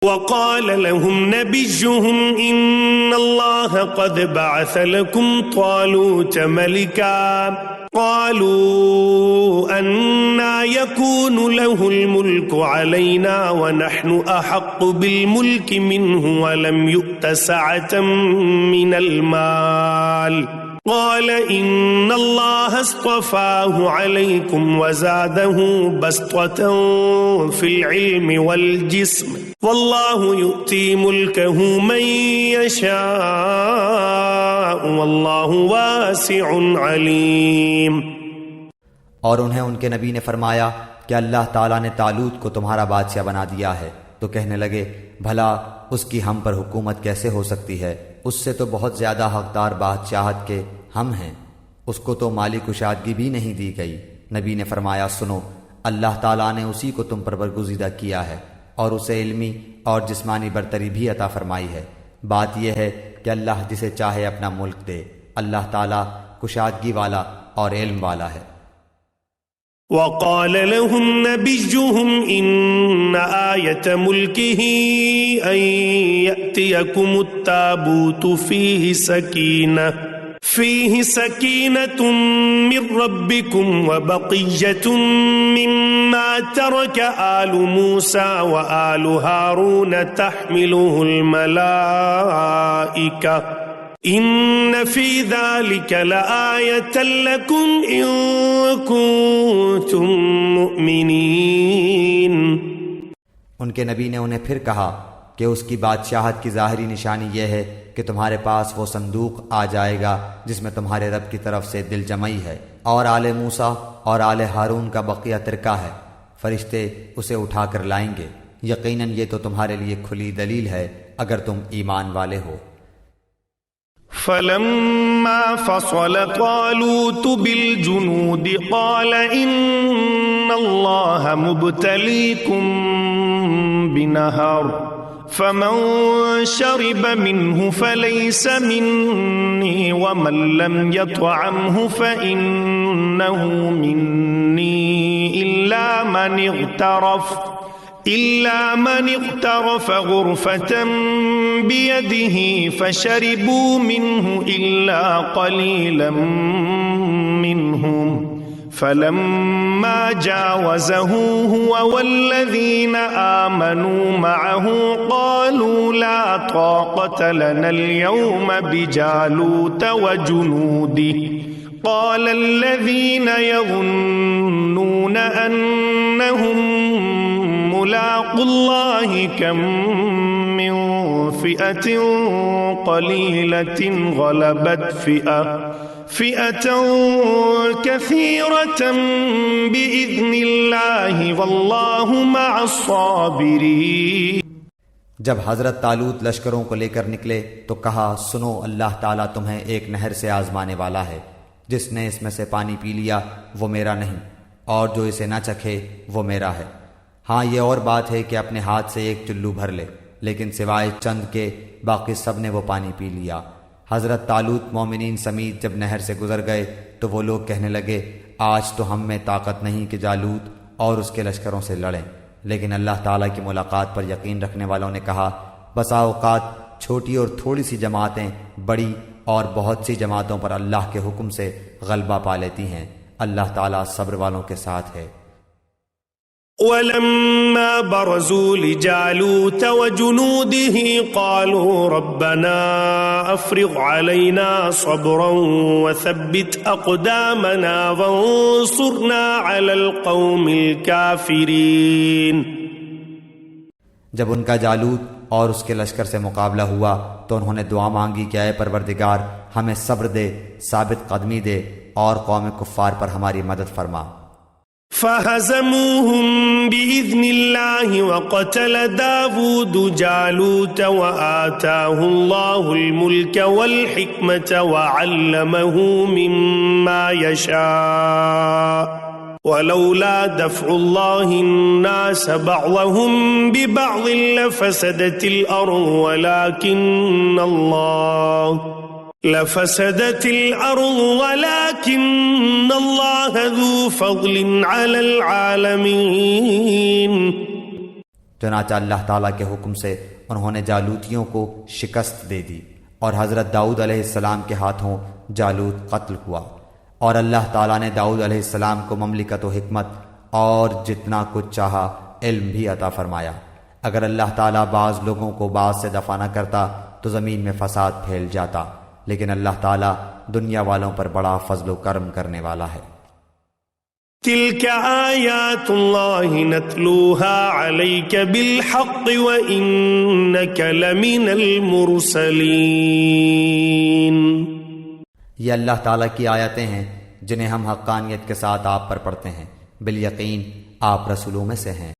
وقال لهم نبيهم إن الله قد بعث لكم طالوت ملكا قالوا أنى يكون له الملك علينا ونحن أحق بالملك منه ولم يؤت سعة من المال قال إن الله اصطفاه عليكم وزاده بسطة في العلم والجسم والله يؤتي ملكه من يشاء والله واسع عليم۔ اور انہیں ان کے نبی نے فرمایا کہ اللہ تعالیٰ نے طالوت کو تمہارا بادشاہ بنا دیا ہے، تو کہنے لگے بھلا اس کی ہم پر حکومت کیسے ہو سکتی ہے؟ اس سے تو بہت زیادہ حقدار بادشاہت کے ہم ہیں، اس کو تو مالی کشادگی بھی نہیں دی گئی۔ نبی نے فرمایا سنو، اللہ تعالیٰ نے اسی کو تم پر برگزیدہ کیا ہے اور اسے علمی اور جسمانی برتری بھی عطا فرمائی ہے۔ بات یہ ہے کہ اللہ جسے چاہے اپنا ملک دے، اللہ تعالیٰ کشادگی والا اور علم والا ہے۔ وقال لهم نبيهم إن آية ملكه أن يأتيكم التابوت فيه سكينة من ربكم وبقية مما ترك آل موسى وآل هارون تحمله الملائكة إن في ذلك لآية لكم إن كنتم مؤمنين۔ ان کے نبی نے انہیں پھر کہا کہ اس کی بادشاہت کی ظاہری نشانی یہ ہے کہ تمہارے پاس وہ صندوق آ جائے گا جس میں تمہارے رب کی طرف سے دل جمعی ہے اور آل موسیٰ اور آل ہارون کا بقیہ ترکہ ہے، فرشتے اسے اٹھا کر لائیں گے، یقیناً یہ تو تمہارے لیے کھلی دلیل ہے اگر تم ایمان والے ہو۔ فلما فصل طالوت بالجنود قال إن الله مبتليكم بنهر فمن شرب منه فليس مني ومن لم يطعمه فإنه مني إلا من اغترف غرفة بيده فشربوا منه إلا قليلا منهم فلما جاوزه هو والذين آمنوا معه قالوا لا طاقة لنا اليوم بجالوت وجنوده قال الذين يظنون أنهم ملاقو الله كم من فئة قليلة غلبت فئة كثيرة بإذن الله والله مع الصابرين۔ جب حضرت طالوت لشکروں کو لے کر نکلے تو کہا سنو، اللہ تعالیٰ تمہیں ایک نہر سے آزمانے والا ہے، جس نے اس میں سے پانی پی لیا وہ میرا نہیں، اور جو اسے نہ چکھے وہ میرا ہے۔ ہاں یہ اور بات ہے کہ اپنے ہاتھ سے ایک چلو بھر لے، لیکن سوائے چند کے باقی سب نے وہ پانی پی لیا۔ حضرت طالوت مومنین سمیت جب نہر سے گزر گئے تو وہ لوگ کہنے لگے آج تو ہم میں طاقت نہیں کہ جالوت اور اس کے لشکروں سے لڑیں، لیکن اللہ تعالیٰ کی ملاقات پر یقین رکھنے والوں نے کہا بسا اوقات چھوٹی اور تھوڑی سی جماعتیں بڑی اور بہت سی جماعتوں پر اللہ کے حکم سے غلبہ پا لیتی ہیں، اللہ تعالیٰ صبر والوں کے ساتھ ہے۔ ولما برزوا لجالوت وجنوده قالوا ربنا افرغ علينا صبرا وثبت اقدامنا وانصرنا على القوم الكافرين۔ جب ان کا جالوت اور اس کے لشکر سے مقابلہ ہوا تو انہوں نے دعا مانگی کہ اے پروردگار ہمیں صبر دے، ثابت قدمی دے اور قوم کفار پر ہماری مدد فرما۔ فهزموهم بإذن الله وقتل داود جالوت وآتاه الله الملك والحكمة وعلمه مما يشاء ولولا دفع الله الناس بعضهم ببعض لفسدت الأرض ولكن الله ذو فضل على العالمين۔ چنانچہ اللہ تعالیٰ کے حکم سے انہوں نے جالوتیوں کو شکست دے دی، اور حضرت داؤد علیہ السلام کے ہاتھوں جالوت قتل ہوا، اور اللہ تعالیٰ نے داؤد علیہ السلام کو مملکت و حکمت اور جتنا کچھ چاہا علم بھی عطا فرمایا۔ اگر اللہ تعالیٰ بعض لوگوں کو بعض سے دفع نہ کرتا تو زمین میں فساد پھیل جاتا، لیکن اللہ تعالیٰ دنیا والوں پر بڑا فضل و کرم کرنے والا ہے۔ تلك آیات اللہ نتلوها علیک بالحق وإنک لمن المرسلین۔ یہ اللہ تعالیٰ کی آیتیں ہیں جنہیں ہم حقانیت کے ساتھ آپ پر پڑھتے ہیں، بالیقین آپ رسولوں میں سے ہیں۔